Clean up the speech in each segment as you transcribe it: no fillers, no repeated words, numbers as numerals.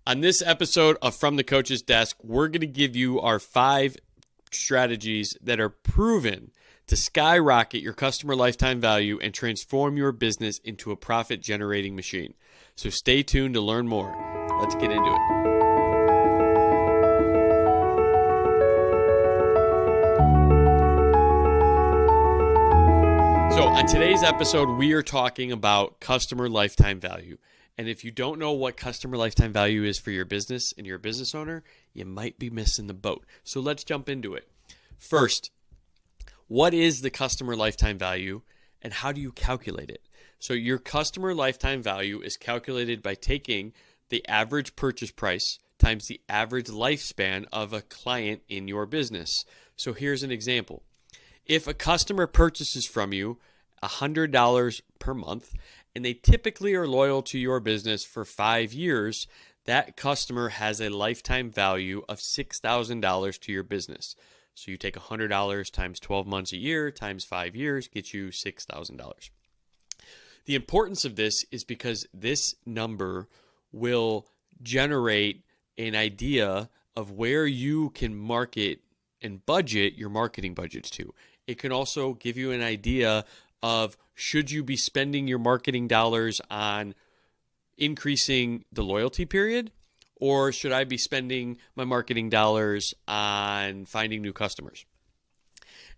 On this episode of From the Coach's Desk, we're going to give you our 5 strategies that are proven to skyrocket your customer lifetime value and transform your business into a profit-generating machine. So stay tuned to learn more. Let's get into it. So on today's episode, we are talking about customer lifetime value. And if you don't know what customer lifetime value is for your business and you're a business owner, you might be missing the boat. So let's jump into it. First, what is the customer lifetime value and how do you calculate it? So your customer lifetime value is calculated by taking the average purchase price times the average lifespan of a client in your business. So here's an example. If a customer purchases from you $100 per month, and they typically are loyal to your business for 5 years, that customer has a lifetime value of $6,000 to your business. So you take $100 times 12 months a year times 5 years, gets you $6,000. The importance of this is because this number will generate an idea of where you can market and budget your marketing budgets to. It can also give you an idea of should you be spending your marketing dollars on increasing the loyalty period, or should I be spending my marketing dollars on finding new customers?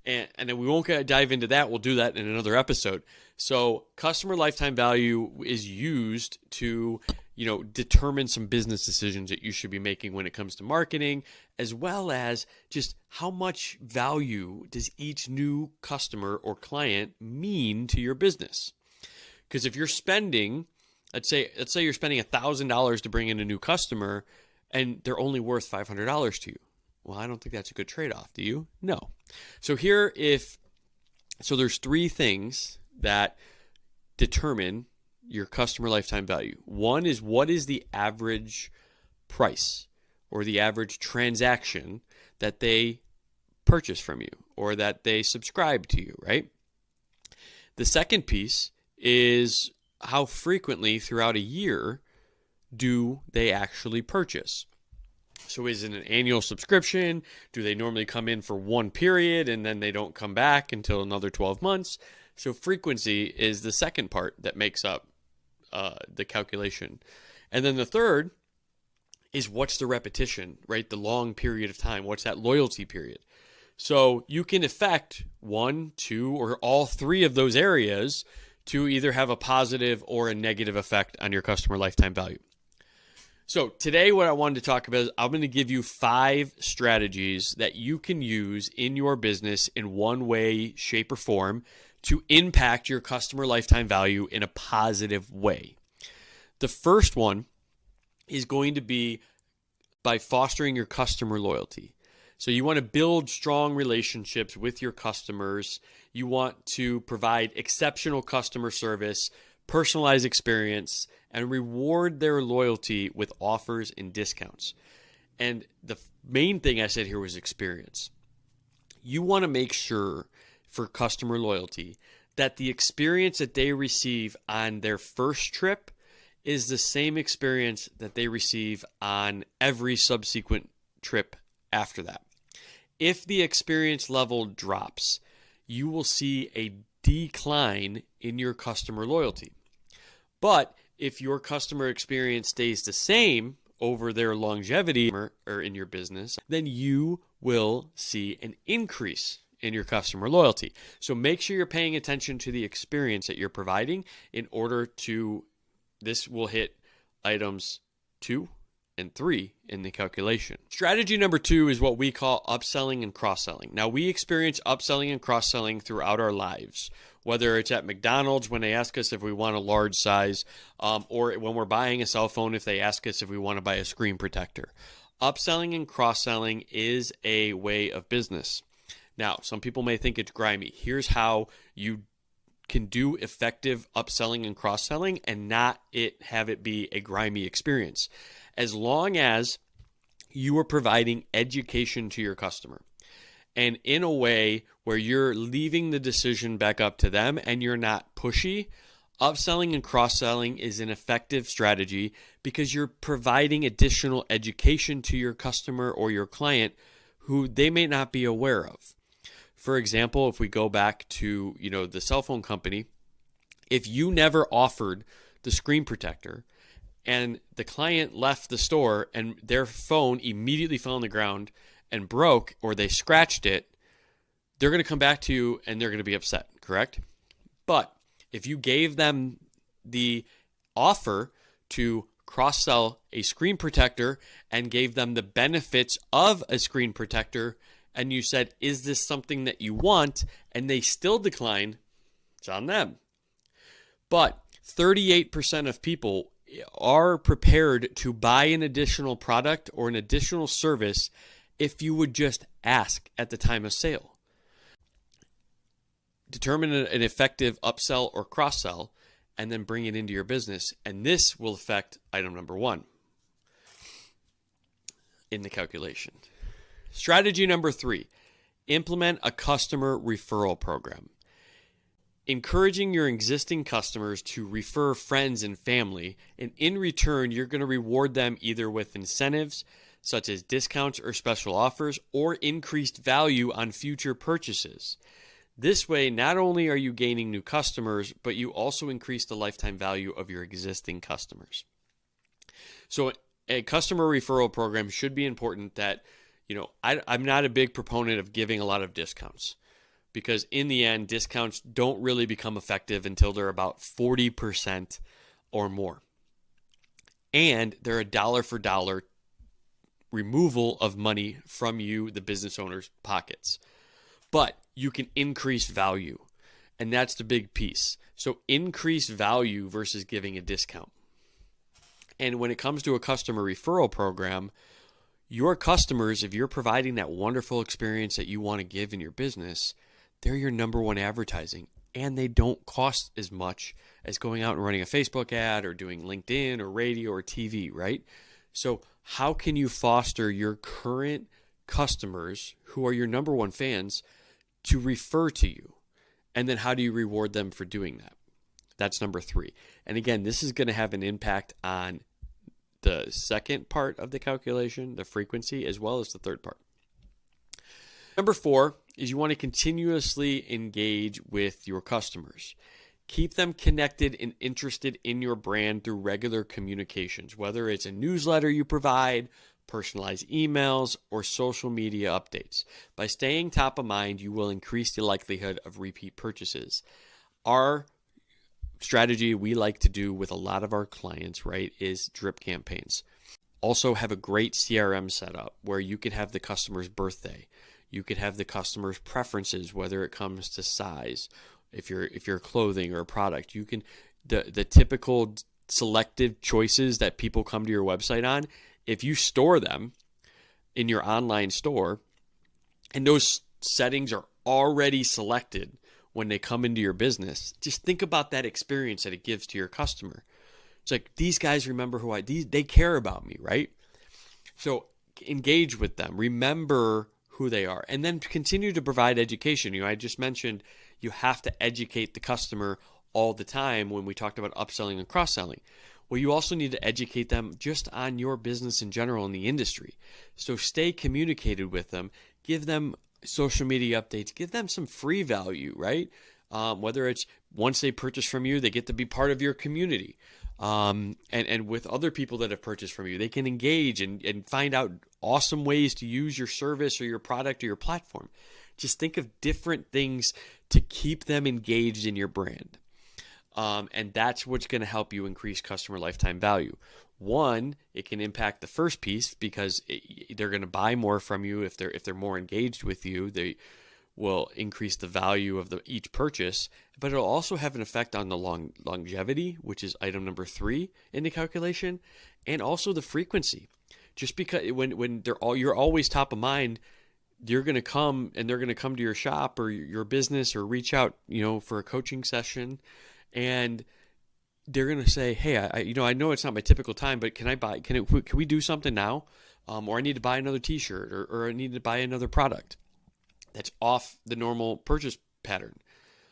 And then we won't dive into that. We'll do that in another episode. So customer lifetime value is used to, determine some business decisions that you should be making when it comes to marketing, as well as just how much value does each new customer or client mean to your business. Because if you're spending, let's say you're spending $1,000 to bring in a new customer and they're only worth $500 to you. Well, I don't think that's a good trade-off. Do you? No. So there's 3 things that determine your customer lifetime value. One is, what is the average price or the average transaction that they purchase from you or that they subscribe to you, right? The second piece is how frequently throughout a year do they actually purchase? So is it an annual subscription? Do they normally come in for one period and then they don't come back until another 12 months? So frequency is the second part that makes up the calculation. And then the third is, what's the repetition, right? The long period of time. What's that loyalty period? So you can affect 1, 2, or all 3 of those areas to either have a positive or a negative effect on your customer lifetime value. So today what I wanted to talk about is I'm going to give you 5 strategies that you can use in your business in one way, shape, or form to impact your customer lifetime value in a positive way. The first one is going to be by fostering your customer loyalty. So you want to build strong relationships with your customers. You want to provide exceptional customer service, personalized experience, and reward their loyalty with offers and discounts. And the main thing I said here was experience. You want to make sure for customer loyalty that the experience that they receive on their first trip is the same experience that they receive on every subsequent trip after that. If the experience level drops, you will see a decline in your customer loyalty. But if your customer experience stays the same over their longevity or in your business, then you will see an increase in your customer loyalty. So make sure you're paying attention to the experience that you're providing in order to, this will hit items 2 and 3 in the calculation. Strategy number 2 is what we call upselling and cross-selling. Now, we experience upselling and cross-selling throughout our lives, whether it's at McDonald's when they ask us if we want a large size, or when we're buying a cell phone if they ask us if we want to buy a screen protector. Upselling and cross-selling is a way of business. Now, some people may think it's grimy. Here's how you can do effective upselling and cross-selling and not have it be a grimy experience. As long as you are providing education to your customer and in a way where you're leaving the decision back up to them and you're not pushy, Upselling and cross-selling is an effective strategy because you're providing additional education to your customer or your client who they may not be aware of. For example, if we go back to, the cell phone company, if you never offered the screen protector and the client left the store and their phone immediately fell on the ground and broke, or they scratched it, they're going to come back to you and they're going to be upset, correct? But if you gave them the offer to cross-sell a screen protector and gave them the benefits of a screen protector, and you said, is this something that you want? And they still decline, it's on them. But 38% of people are prepared to buy an additional product or an additional service if you would just ask at the time of sale. Determine an effective upsell or cross-sell and then bring it into your business. And this will affect item number 1 in the calculation. Strategy number 3, implement a customer referral program. Encouraging your existing customers to refer friends and family, and in return, you're going to reward them either with incentives such as discounts or special offers, or increased value on future purchases. This way, not only are you gaining new customers, but you also increase the lifetime value of your existing customers. So a customer referral program should be important that, I'm not a big proponent of giving a lot of discounts, because in the end, discounts don't really become effective until they're about 40% or more. And they're a dollar for dollar removal of money from you, the business owner's pockets. But you can increase value, and that's the big piece. So increase value versus giving a discount. And when it comes to a customer referral program, your customers, if you're providing that wonderful experience that you want to give in your business, they're your number one advertising, and they don't cost as much as going out and running a Facebook ad or doing LinkedIn or radio or TV, right? So how can you foster your current customers, who are your number one fans, to refer to you? And then how do you reward them for doing that? That's number 3. And again, this is going to have an impact on the second part of the calculation, the frequency, as well as the third part. Number 4 is you want to continuously engage with your customers. Keep them connected and interested in your brand through regular communications, whether it's a newsletter you provide, personalized emails, or social media updates. By staying top of mind, you will increase the likelihood of repeat purchases. Our strategy we like to do with a lot of our clients, right, is drip campaigns. Also have a great CRM setup where you could have the customer's birthday. You could have the customer's preferences, whether it comes to size, if you're clothing or a product. You can the typical selective choices that people come to your website on, if you store them in your online store and those settings are already selected when they come into your business, just think about that experience that it gives to your customer. It's like, these guys remember they care about me, right? So engage with them, remember who they are, and then continue to provide education. I just mentioned you have to educate the customer all the time when we talked about upselling and cross-selling. Well, you also need to educate them just on your business in general in the industry. So stay communicated with them, give them social media updates, give them some free value, right? Whether it's once they purchase from you, they get to be part of your community. And with other people that have purchased from you, they can engage and find out awesome ways to use your service or your product or your platform. Just think of different things to keep them engaged in your brand. And that's what's going to help you increase customer lifetime value. One, it can impact the first piece because they're going to buy more from you if they're more engaged with you. They will increase the value of each purchase, but it'll also have an effect on the longevity, which is item number 3 in the calculation, and also the frequency. Just because when you're always top of mind, you're going to come and they're going to come to your shop or your business or reach out, for a coaching session, and they're going to say, "Hey, I know it's not my typical time, but can we do something now? Or I need to buy another T-shirt, or I need to buy another product that's off the normal purchase pattern."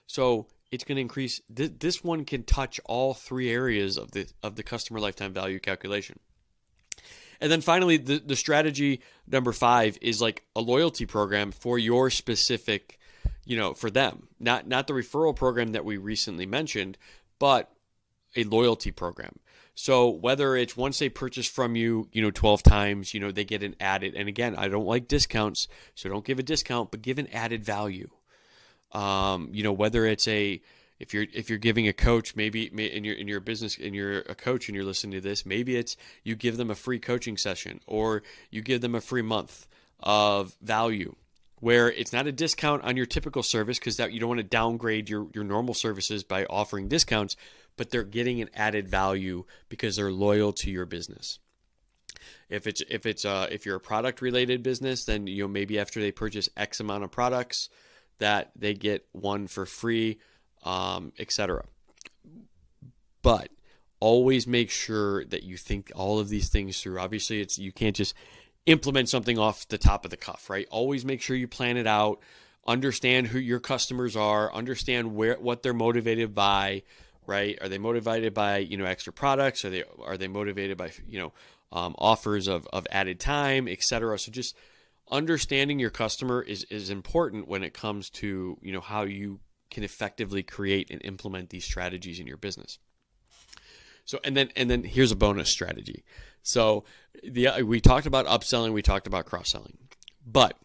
So it's going to increase. This one can touch all three areas of the customer lifetime value calculation. And then finally, the strategy number 5 is like a loyalty program for your specific, for them. Not the referral program that we recently mentioned, but a loyalty program. So whether it's once they purchase from you, 12 times, they get an added, and again, I don't like discounts, so don't give a discount, but give an added value. Whether it's if you're giving a coach, maybe in your business, and you're a coach and you're listening to this, maybe it's you give them a free coaching session, or you give them a free month of value, where it's not a discount on your typical service, because that you don't want to downgrade your normal services by offering discounts, but they're getting an added value because they're loyal to your business. If you're a product related business, then maybe after they purchase X amount of products, that they get one for free, etc. But always make sure that you think all of these things through. Obviously, you can't just implement something off the top of the cuff, right? Always make sure you plan it out, understand who your customers are, understand what they're motivated by, right? Are they motivated by extra products? Are they motivated by offers of added time, etc. So just understanding your customer is important when it comes to how you can effectively create and implement these strategies in your business. So and then here's a bonus strategy. So we talked about upselling, we talked about cross-selling, but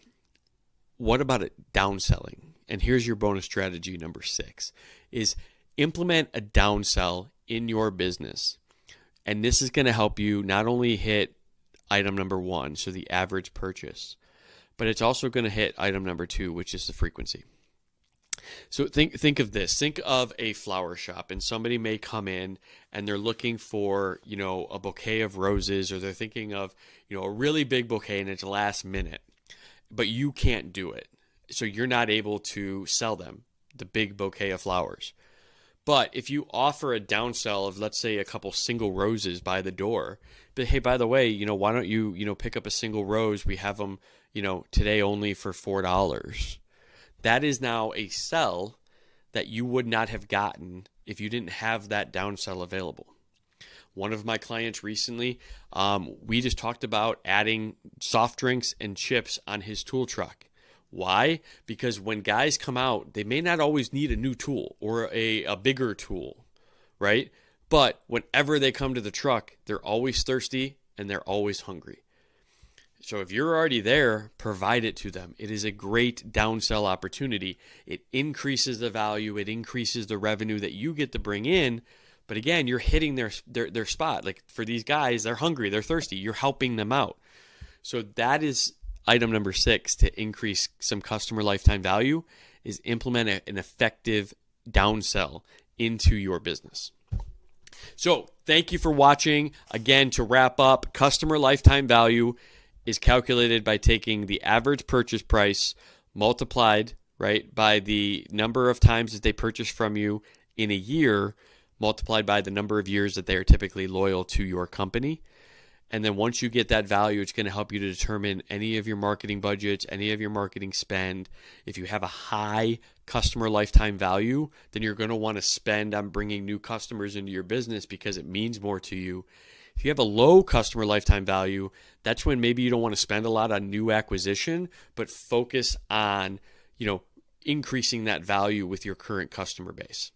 what about downselling? And here's your bonus strategy number 6 is implement a downsell in your business. And this is going to help you not only hit item number 1, so the average purchase, but it's also going to hit item number 2, which is the frequency. So think of this. Think of a flower shop, and somebody may come in and they're looking for, a bouquet of roses, or they're thinking of, a really big bouquet and it's last minute, but you can't do it. So you're not able to sell them the big bouquet of flowers. But if you offer a downsell of, let's say, a couple single roses by the door, but hey, by the way, why don't you, pick up a single rose? We have them, today only for $4. That is now a sell that you would not have gotten if you didn't have that downsell available. One of my clients recently, we just talked about adding soft drinks and chips on his tool truck. Why? Because when guys come out, they may not always need a new tool or a bigger tool, right? But whenever they come to the truck, they're always thirsty and they're always hungry. So if you're already there, provide it to them. It is a great downsell opportunity. It increases the value. It increases the revenue that you get to bring in. But again, you're hitting their spot. Like for these guys, they're hungry, they're thirsty. You're helping them out. So that is item number 6 to increase some customer lifetime value, is implement an effective downsell into your business. So thank you for watching. Again, to wrap up, customer lifetime value is calculated by taking the average purchase price multiplied, right, by the number of times that they purchase from you in a year, multiplied by the number of years that they are typically loyal to your company. And then once you get that value, it's going to help you to determine any of your marketing budgets, any of your marketing spend. If you have a high customer lifetime value, then you're going to want to spend on bringing new customers into your business because it means more to you. If you have a low customer lifetime value, that's when maybe you don't want to spend a lot on new acquisition, but focus on, increasing that value with your current customer base.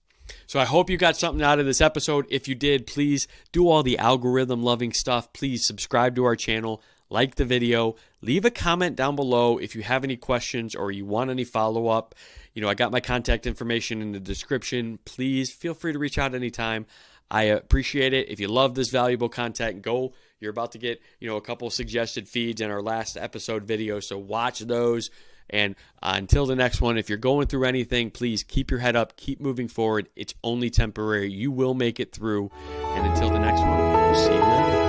So I hope you got something out of this episode. If you did, please do all the algorithm loving stuff. Please subscribe to our channel, like the video, leave a comment down below if you have any questions or you want any follow up. I got my contact information in the description. Please feel free to reach out anytime. I appreciate it. If you love this valuable content, you're about to get, a couple suggested feeds in our last episode video. So watch those. And until the next one, if you're going through anything, please keep your head up, keep moving forward. It's only temporary. You will make it through. And until the next one, we'll see you later.